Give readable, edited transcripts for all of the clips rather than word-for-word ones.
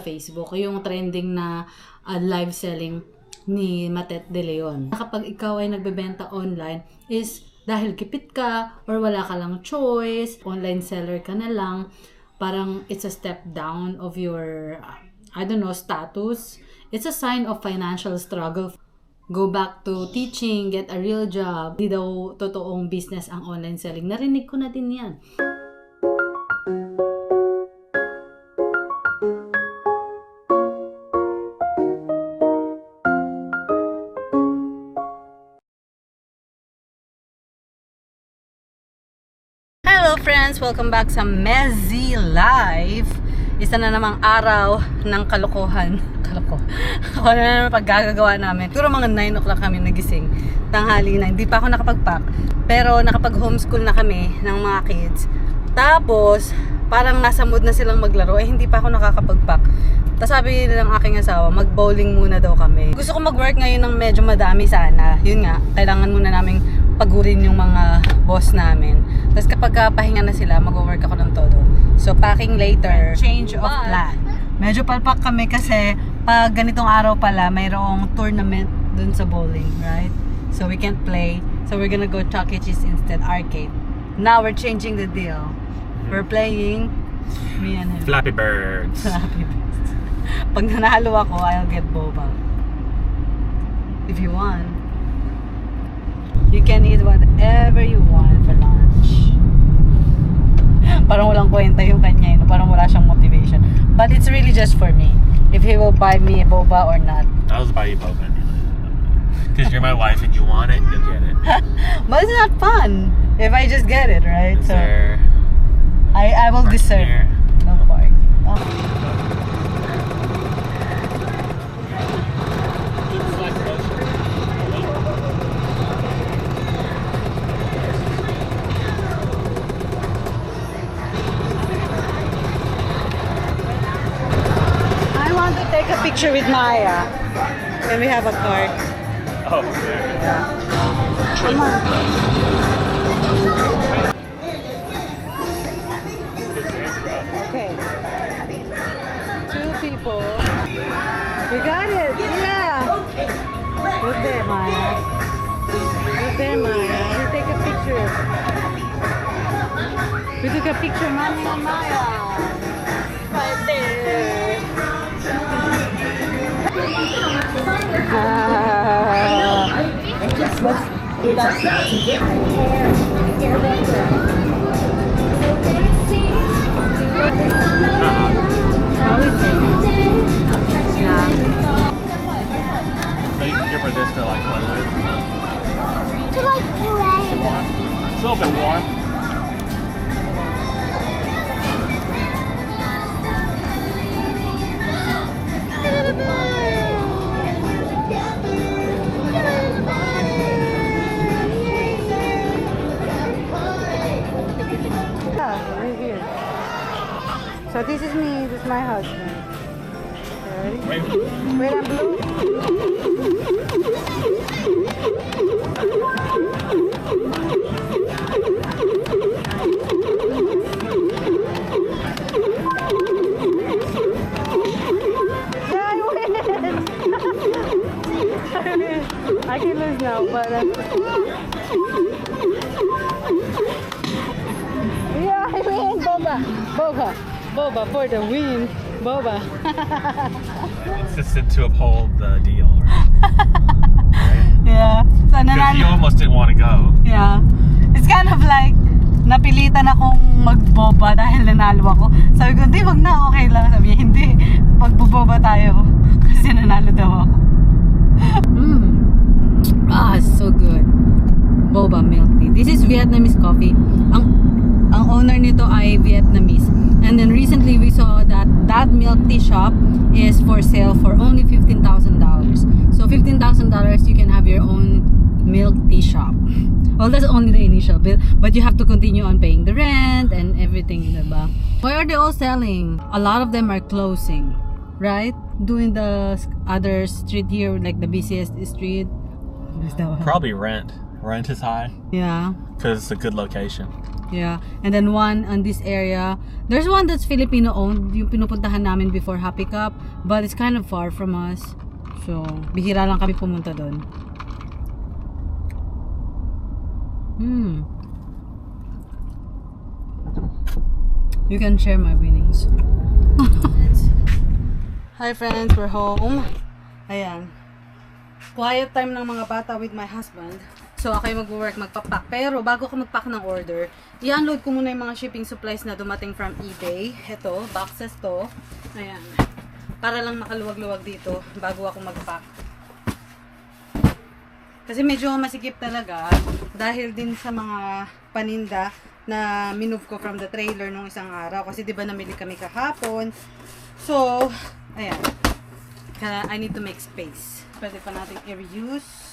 Facebook, yung trending na live selling ni Matet De Leon. Kapag ikaw ay nagbebenta online is dahil gipit ka or wala ka lang choice, online seller ka na lang, parang it's a step down of your, status. It's a sign of financial struggle. Go back to teaching, get a real job. Hindi daw totoong business ang online selling. Narinig ko na din yan. Hello friends! Welcome back sa Mezzy Life. Isa na namang araw ng kalokohan. Ako na naman paggagawa namin. Siguro mga 9 o'clock kami nagising. Tanghali na. Hindi pa ako nakapag-pack. Pero nakapag-homeschool na kami ng mga kids. Tapos, parang nasa mood na silang maglaro. Hindi pa ako nakakapag-pack. Tapos sabi ng aking asawa, mag-bowling muna daw kami. Gusto ko mag-work ngayon ng medyo madami sana. Yun nga, kailangan muna naming pagurin yung mga boss namin. Tapos kapag pahinga na sila, mag-work ako ng todo. So, packing later. Change of plan. Medyo palpak kami kasi pag ganitong araw pala, mayroong tournament dun sa bowling, right? So, we can't play. So, we're gonna go Chuck E. Cheese instead, arcade. Now, we're changing the deal. We're playing me and him. Flappy Birds. Flappy Birds. Pag nanalo ako, I'll get boba. If you want. You can eat whatever you want for lunch. Parang walang kwenta yung kanya, parang wala siyang motivation. But it's really just for me. If he will buy me a boba or not. I'll just buy you boba. Because you're my wife and you want it, you'll get it. But it's not fun if I just get it, right? Is there I will deserve here? no park. Oh. Take a picture with Maya. Can we have a card? Oh, there. Yeah. Come on. Okay. 2 people. We got it. Yeah. Good there, Maya. Good there, Maya. We take a picture. We took a picture, Mommy and Maya. Right there. So you can give her this to like play with. To like play. It's a little bit warm. Right here. So this is me, this is my husband. Okay, ready? Wait, I'm blue. Yeah, I win! I can lose now, but yeah, I win! Boba for the win! Boba! It's just to uphold the deal. Yeah. So, Because you almost didn't want to go. Yeah. It's kind of like, napilitan akong magboba dahil nanalo ako. Sabi ko, hindi, wag na, okay lang. Sabi niya, hindi, magboboba tayo. Kasi nanalo daw ako. So good. Boba milk tea. This is Vietnamese coffee. Ang owner nito ay Vietnamese. And then recently we saw that milk tea shop is for sale for only $15,000. So $15,000 you can have your own milk tea shop. Well, that's only the initial bill, but you have to continue on paying the rent and everything, diba? Why are they all selling? A lot of them are closing, right? Doing the other street here, like the busiest street. Probably rent. Rent is high. Yeah. Because it's a good location. Yeah. And then one on this area. There's one that's Filipino owned. Yung pinupuntahan namin before Happy Cup. But it's kind of far from us. So, bihira lang kami pumunta doon. You can share my winnings. Hi friends, we're home. Ayan. Quiet time ng mga bata with my husband. So, ako yung mag-work, magpapak. Pero, bago ako mag-pack ng order, i-unload ko muna yung mga shipping supplies na dumating from eBay. Ito, boxes to. Ayan. Para lang makaluwag-luwag dito bago ako mag-pack. Kasi medyo masikip talaga dahil din sa mga paninda na minove ko from the trailer nung isang araw. Kasi diba namili kami kahapon. So, ayan. I need to make space. Pwede pa natin i-reuse.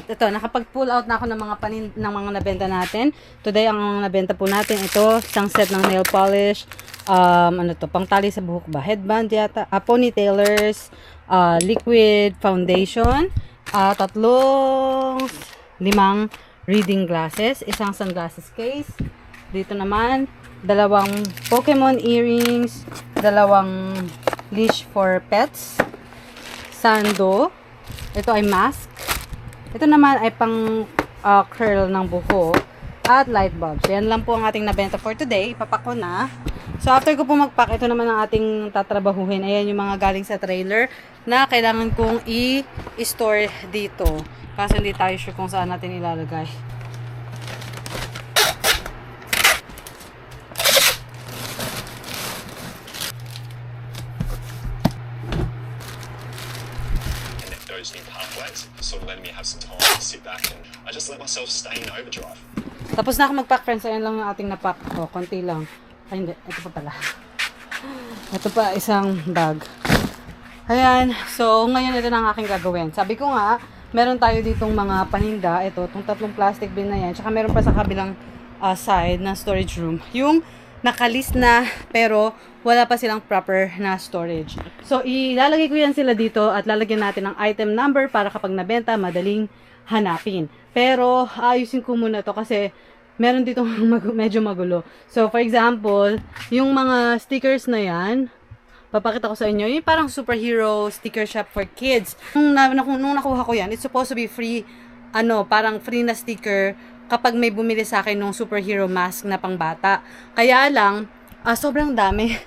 Ito, nakapag-pull out na ako ng mga ng mga nabenta natin. Today, ang nabenta po natin, ito, isang set ng nail polish. Ano to, pangtali sa buhok ba? Headband yata. Ponytailers, liquid foundation, limang reading glasses, isang sunglasses case. Dito naman, dalawang Pokemon earrings, dalawang leash for pets, sando. Ito ay mask. Ito naman ay pang curl ng buhok at light bulbs. So, yan lang po ang ating nabenta for today. Ipapak ko na. So, after ko po mag-pack, ito naman ang ating tatrabahuhin. Ayan yung mga galing sa trailer na kailangan kong i-store dito. Kasi hindi tayo sure kung saan natin ilalagay. Those new pathways sort of letting me have some time to sit back, and I just let myself stay in overdrive. Tapos na ako mag-pack, friends. Ayan lang ang ating na-pack. O, konti lang. Ay, hindi. Ito pa pala. Ito pa, isang bag. Ayan. So, ngayon ito na ang aking gagawin. Sabi ko nga, meron tayo ditong mga paninda. Ito, itong tatlong plastic bin na yan. Tsaka meron pa sa kabilang side na storage room. Yung nakalist na, pero wala pa silang proper na storage. So, ilalagay ko yan sila dito at lalagyan natin ng item number para kapag nabenta, madaling hanapin. Pero, ayusin ko muna to kasi meron dito medyo magulo. So, for example, yung mga stickers na yan, papakita ko sa inyo, yung parang superhero sticker shop for kids. Nung nakuha ko yan, it's supposed to be free, parang free na sticker kapag may bumili sa akin ng superhero mask na pangbata. Kaya lang, sobrang dami.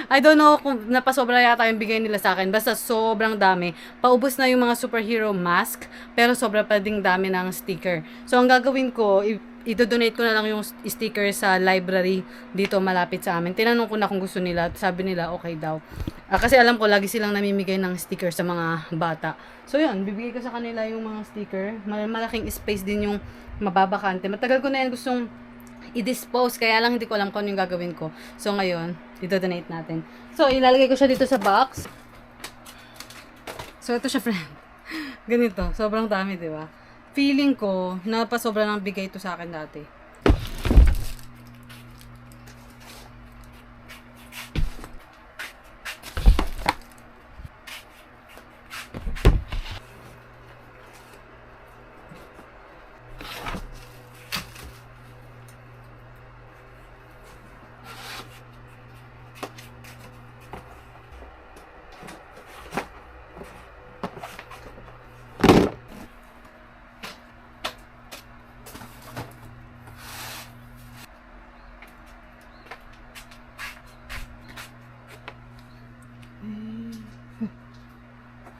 I don't know kung napasobra yata yung bigay nila sa akin. Basta sobrang dami. Paubos na yung mga superhero mask, pero sobra pa ding dami ng sticker. So, ang gagawin ko, i-donate ko na lang yung sticker sa library dito malapit sa amin. Tinanong ko na kung gusto nila. Sabi nila, okay daw. Kasi alam ko, lagi silang namimigay ng sticker sa mga bata. So, yun. Bibigay ko sa kanila yung mga sticker. Malaking space din yung mababakante. Matagal ko na yan gustong i-dispose. Kaya lang hindi ko alam kung ano yung gagawin ko. So, ngayon, i-donate natin. So, ilalagay ko siya dito sa box. So, ito siya, friend. Ganito. Sobrang dami, di ba? Feeling ko, napasobra ng bigay ito sa akin dati.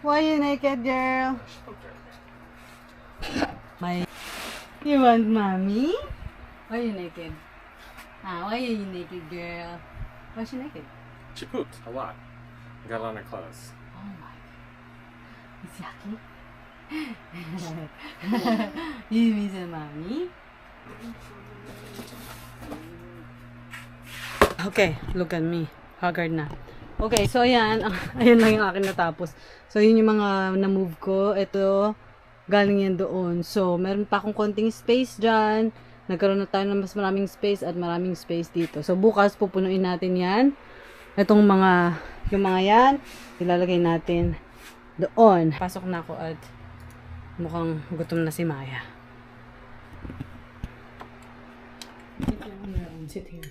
Why you naked, girl? You want mommy? Why you naked? Why are you naked, girl? Why is she naked? She pooped a lot. Got it on her clothes. Oh my. It's yucky. You miss a mommy? Okay, look at me. Haggard na. Okay, so ayan. Ayan lang yung akin natapos. So, yun yung mga na-move ko. Ito, galing yan doon. So, meron pa akong konting space dyan. Nagkaroon na tayo ng mas maraming space at maraming space dito. So, bukas pupunuin natin yan. Itong yung mga yan, ilalagay natin doon. Pasok na ako at mukhang gutom na si Maya. Sit here.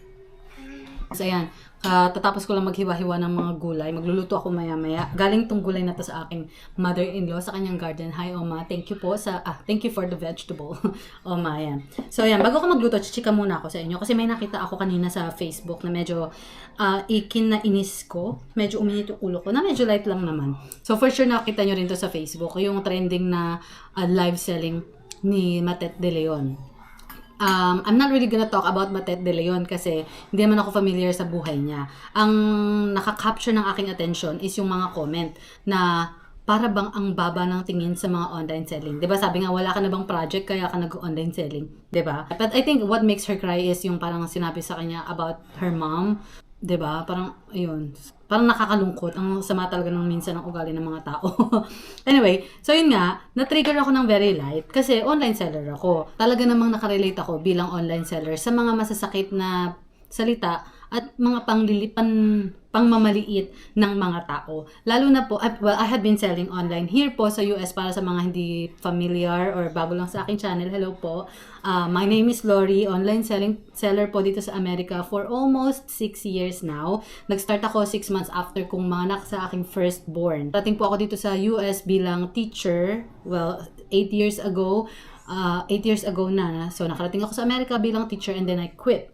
So, ayan. Tatapos ko lang maghiwa-hiwa ng mga gulay. Magluluto ako maya-maya. Galing tong gulay na to sa aking mother-in-law sa kanyang garden. Hi, Oma. Thank you po thank you for the vegetable. Oma, ayan. So, ayan. Bago ko magluto, chichika muna ako sa inyo. Kasi may nakita ako kanina sa Facebook na medyo inis ko. Medyo uminit yung ulo ko. Na medyo light lang naman. So, for sure nakita nyo rin to sa Facebook. Yung trending na live selling ni Matet De Leon. I'm not really gonna talk about Matet De Leon kasi hindi naman ako familiar sa buhay niya. Ang nakaka-capture ng aking attention is yung mga comment na para bang ang baba ng tingin sa mga online selling. 'Di ba? Sabi nga wala ka na bang project kaya ka nag-online selling, 'di ba? But I think what makes her cry is yung parang sinabi sa kanya about her mom. 'Di ba? Parang ayun, parang nakakalungkot. Ang sama talaga ng minsan ng ugali ng mga tao. Anyway, so yun nga, na-trigger ako ng very light kasi online seller ako. Talaga namang nakarelate ako bilang online seller sa mga masasakit na salita at mga pangmamaliit ng mga tao. Lalo na po, I had been selling online here po sa US para sa mga hindi familiar or bago lang sa aking channel. Hello po. My name is Lori, online seller po dito sa Amerika for almost 6 years now. Nag-start ako 6 months after kong manganak sa aking firstborn. Dating po ako dito sa US bilang teacher, 8 years ago. 8 years ago na. So, nakarating ako sa Amerika bilang teacher and then I quit.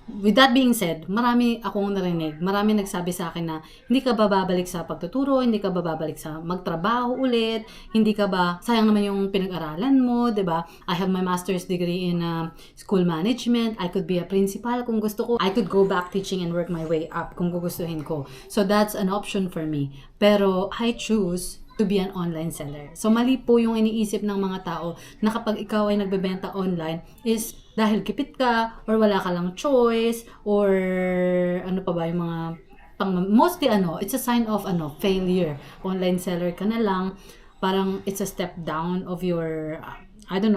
With that being said, marami akong narinig. Marami nagsabi sa akin na hindi ka ba babalik sa pagtuturo, hindi ka ba babalik sa magtrabaho ulit, hindi ka ba, sayang naman yung pinag-aralan mo, 'di ba? I have my master's degree in school management. I could be a principal kung gusto ko. I could go back teaching and work my way up kung gugustuhin ko. So that's an option for me. Pero I choose to be an online seller. So mali po yung iniisip ng mga tao na kapag ikaw ay nagbebenta online is dahil kipit ka or wala ka lang choice or ano pa ba yung mga mostly it's a sign of failure. Online seller ka na lang, parang it's a step down of your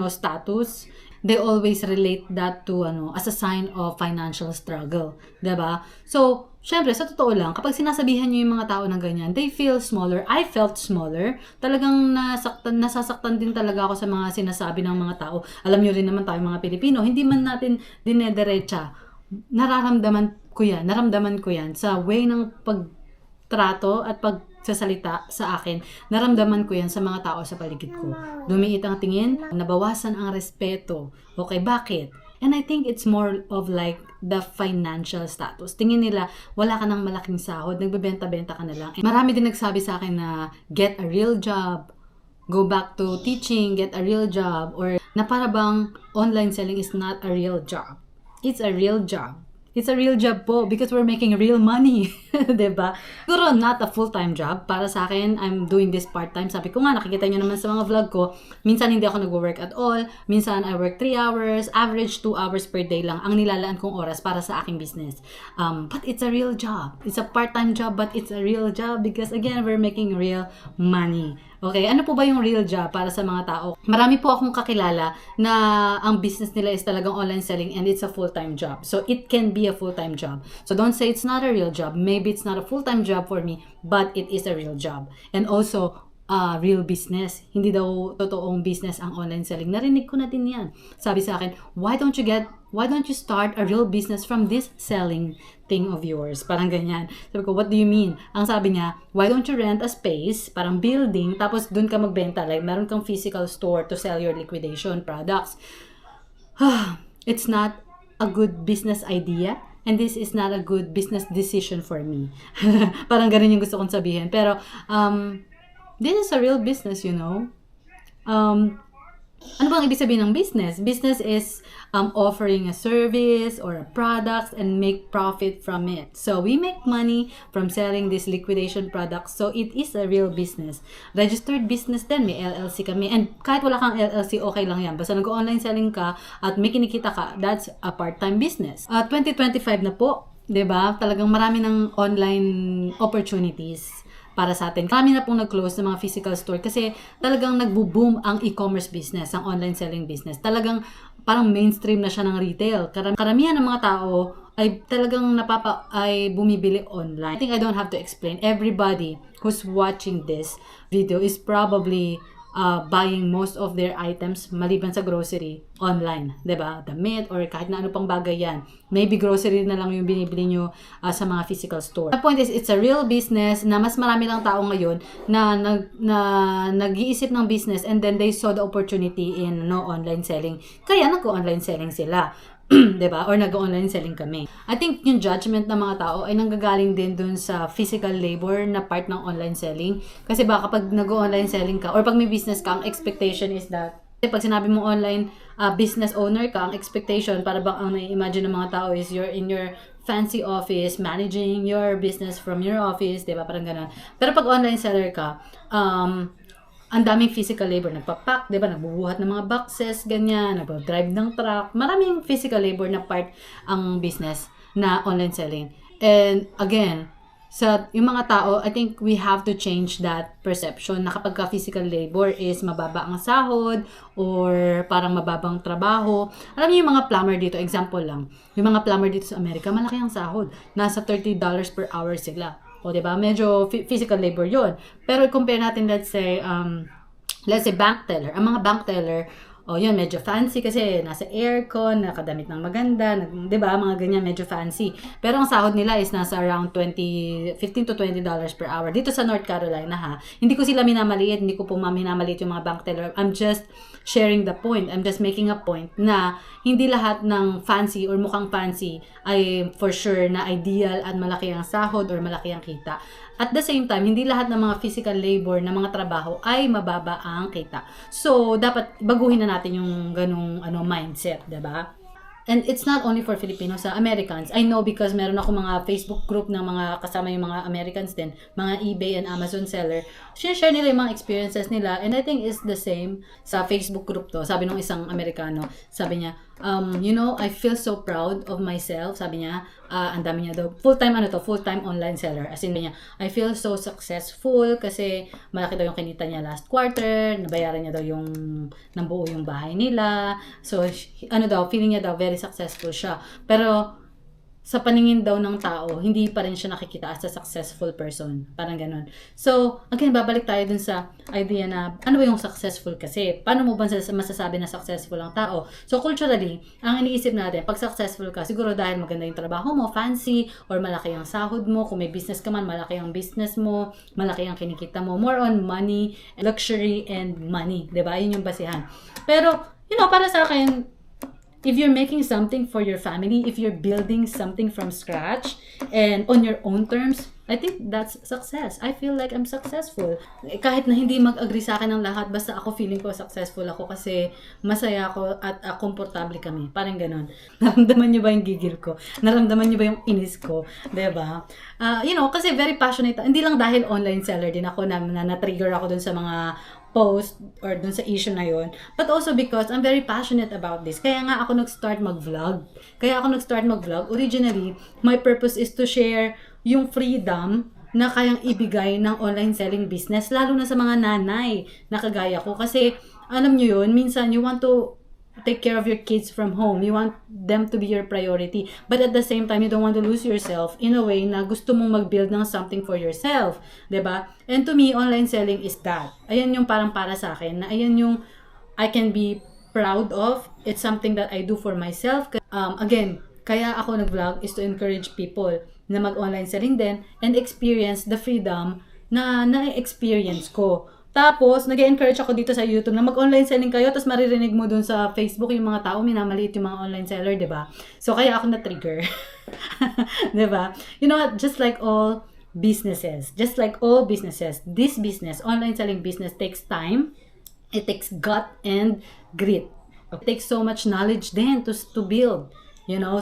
status. They always relate that to as a sign of financial struggle, 'di ba? So, syempre sa totoo lang, kapag sinasabihan niyo yung mga tao ng ganyan, they feel smaller. I felt smaller. Talagang nasasaktan din talaga ako sa mga sinasabi ng mga tao. Alam niyo rin naman tayo mga Pilipino, hindi man natin dinederecha. Naramdaman ko yan sa way ng pagtrato at pagsasalita sa akin. Naramdaman ko yan sa mga tao sa paligid ko. Lumiit ang tingin, nabawasan ang respeto. Okay, bakit? And I think it's more of like the financial status. Tingin nila, wala ka ng malaking sahod, nagbebenta-benta ka na lang. And marami din nagsabi sa akin na get a real job, go back to teaching, get a real job, or na para bang online selling is not a real job. It's a real job. It's a real job po because we're making real money. Diba? Siguro not a full-time job. Para sa akin, I'm doing this part-time. Sabi ko nga, nakikita nyo naman sa mga vlog ko, minsan hindi ako nag-work at all. Minsan I work 3 hours, average 2 hours per day lang ang nilalaan kong oras para sa aking business. But it's a real job. It's a part-time job, but it's a real job because again, we're making real money. Okay, ano po ba yung real job para sa mga tao? Marami po akong kakilala na ang business nila is talagang online selling and it's a full-time job. So, it can be a full-time job. So, don't say it's not a real job. Maybe it's not a full-time job for me, but it is a real job. And also, real business. Hindi daw totoong business ang online selling. Narinig ko na din yan. Sabi sa akin, why don't you start a real business from this selling thing of yours? Parang ganyan. Sabi ko, what do you mean? Ang sabi niya, why don't you rent a space, parang building, tapos dun ka magbenta. Like, meron kang physical store to sell your liquidation products. It's not a good business idea. And this is not a good business decision for me. Parang ganun yung gusto kong sabihin. Pero, this is a real business, you know. Ano bang ibig sabihin ng business? Business is offering a service or a product and make profit from it. So, we make money from selling these liquidation products. So, it is a real business. Registered business din. May LLC kami. And kahit wala kang LLC, okay lang yan. Basta nag-online selling ka at may kinikita ka, that's a part-time business. 2025 na po. 'Di ba? Talagang marami ng online opportunities para sa atin. Kami na pong nag-close ng mga physical store kasi talagang nagbo-boom ang e-commerce business, ang online selling business. Talagang parang mainstream na siya ng retail. Karamihan ng mga tao ay talagang ay bumibili online. I think I don't have to explain. Everybody who's watching this video is probably buying most of their items maliban sa grocery online, 'di ba? Damit or kahit na ano pang bagay 'yan. Maybe grocery na lang yung binibili nyo sa mga physical store. The point is, it's a real business na mas marami lang tao ngayon na nag-iisip ng business and then they saw the opportunity in online selling. Kaya nag-online selling sila. 'Di ba? Or nag-online selling kami. I think yung judgment ng mga tao ay nanggagaling din dun sa physical labor na part ng online selling. Kasi baka kapag nag-online selling ka or pag may business ka, ang expectation is that pag sinabi mo online business owner ka, ang expectation para bang ang nai-imagine ng mga tao is you're in your fancy office managing your business from your office, 'di ba? Parang gano'n. Pero pag online seller ka, ang daming physical labor, nagpapack, 'di ba? Nagbubuhat ng mga boxes, ganyan, nagpo-drive ng truck. Maraming physical labor na part ang business na online selling. And again, sa yung mga tao, I think we have to change that perception na kapag physical labor is mababa ang sahod or parang mababang trabaho. Alam niyo yung mga plumber dito, example lang. Yung mga plumber dito sa Amerika, malaki ang sahod. Nasa $30 per hour sila. O, diba? Medyo physical labor yun. Pero compare natin, let's say bank teller. Ang mga bank teller, yun, medyo fancy kasi nasa aircon, nakadamit ng maganda, diba? Mga ganyan, medyo fancy. Pero ang sahod nila is nasa around $15 to $20 per hour. Dito sa North Carolina, ha? Hindi ko sila minamaliit, hindi ko po minamaliit yung mga bank teller. I'm just sharing the point. I'm just making a point na hindi lahat ng fancy or mukhang fancy ay for sure na ideal at malaki ang sahod or malaki ang kita. At the same time, hindi lahat ng mga physical labor na mga trabaho ay mababa ang kita. So, dapat baguhin na natin yung ganung mindset, 'di ba? And it's not only for Filipinos, sa Americans. I know because meron ako mga Facebook group ng mga kasama yung mga Americans din, mga eBay and Amazon seller. Share nila yung mga experiences nila and I think it's the same sa Facebook group to. Sabi nung isang Amerikano, sabi niya, I feel so proud of myself. Sabi niya, ang dami niya daw, full-time online seller. As in niya, I feel so successful kasi malaki daw yung kinita niya last quarter, nabayaran niya daw yung nambuo yung bahay nila. So, feeling niya daw very successful siya. Pero, sa paningin daw ng tao, hindi pa rin siya nakikita as a successful person. Parang ganun. So, again, babalik tayo dun sa idea na, ano ba yung successful kasi? Paano mo ba masasabi na successful ang tao? So, culturally, ang iniisip natin, pag successful ka, siguro dahil maganda yung trabaho mo, fancy, or malaki ang sahod mo, kung may business ka man, malaki ang business mo, malaki ang kinikita mo, more on money, luxury, and money. Diba? Yun yung basihan. Pero, para sa akin, if you're making something for your family, if you're building something from scratch and on your own terms, I think that's success. I feel like I'm successful. Kahit na hindi mag-agree sa akin ng lahat, basta ako feeling ko successful ako kasi masaya ako at komportable kami. Parang ganun. Naramdaman niyo ba yung gigil ko? Naramdaman niyo ba yung inis ko? Diba? Kasi very passionate. Hindi lang dahil online seller din ako na na-trigger ako dun sa mga post or dun sa issue na yun. But also because I'm very passionate about this. Kaya nga ako nag-start mag-vlog. Originally, my purpose is to share yung freedom na kayang ibigay ng online selling business, lalo na sa mga nanay na kagaya ko. Kasi, alam nyo yun, minsan you want to take care of your kids from home. You want them to be your priority. But at the same time, you don't want to lose yourself in a way na gusto mong mag-build ng something for yourself. 'Di ba? And to me, online selling is that. Ayan yung parang para sa akin. Na ayan yung I can be proud of. It's something that I do for myself. Again, kaya ako nag-vlog is to encourage people na mag-online selling din and experience the freedom na na-experience ko. Tapos, nag-encourage ako dito sa YouTube na mag-online selling kayo, tapos maririnig mo dun sa Facebook yung mga tao, minamaliit yung mga online seller, diba? So, kaya ako na-trigger. Diba? You know what? Just like all businesses, this business, online selling business takes time, it takes gut and grit. It takes so much knowledge then to build.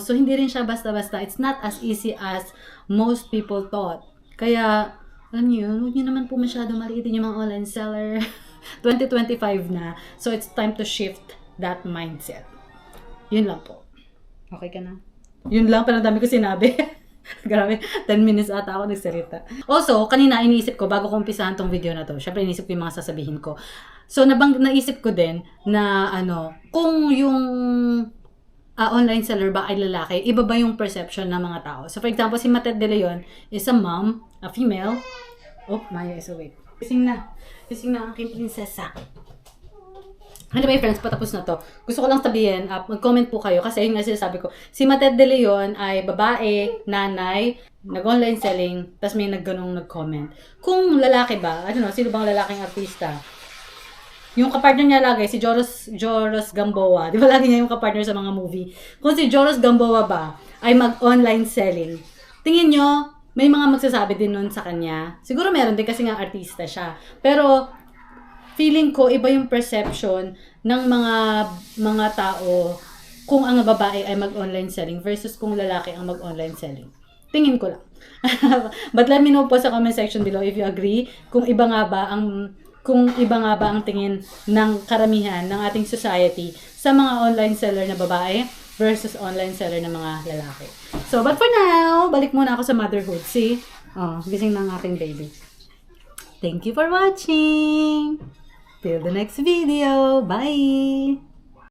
So hindi rin siya basta-basta. It's not as easy as most people thought. Kaya, alam niyo, huwag niyo naman po masyado maliitin yung mga online seller. 2025 na. So, it's time to shift that mindset. Yun lang po. Okay ka na? Yun lang, pero dami ko sinabi. Grabe, 10 minutes ata ako nagsalita. Also, kanina iniisip ko, bago ko umpisahan tong video na to, syempre iniisip ko yung mga sasabihin ko. So, naisip ko din na, kung yung online seller ba ay lalaki, iba ba yung perception ng mga tao. So for example, si Matet De Leon is a mom, a female. Oh, Maya is awake. Gising na ang aking prinsesa. Anyway friends, patapos na to. Gusto ko lang sabihin, mag-comment po kayo kasi yun nga sinasabi ko. Si Matet De Leon ay babae, nanay, nag-online selling, tas may nag-comment. Kung lalaki ba, sino bang lalaking artista? Yung kapartner niya lagi, si Joros Gamboa. Di ba lagi niya yung kapartner sa mga movie? Kung si Joros Gamboa ba ay mag-online selling, tingin nyo, may mga magsasabi din nun sa kanya. Siguro meron din kasi nga artista siya. Pero, feeling ko, iba yung perception ng mga tao kung ang babae ay mag-online selling versus kung lalaki ang mag-online selling. Tingin ko lang. But let me know po sa comment section below if you agree kung iba nga ba ang tingin ng karamihan ng ating society sa mga online seller na babae versus online seller na mga lalaki. So, but for now, balik muna ako sa motherhood. See? Gising na ang aking baby. Thank you for watching! Till the next video. Bye!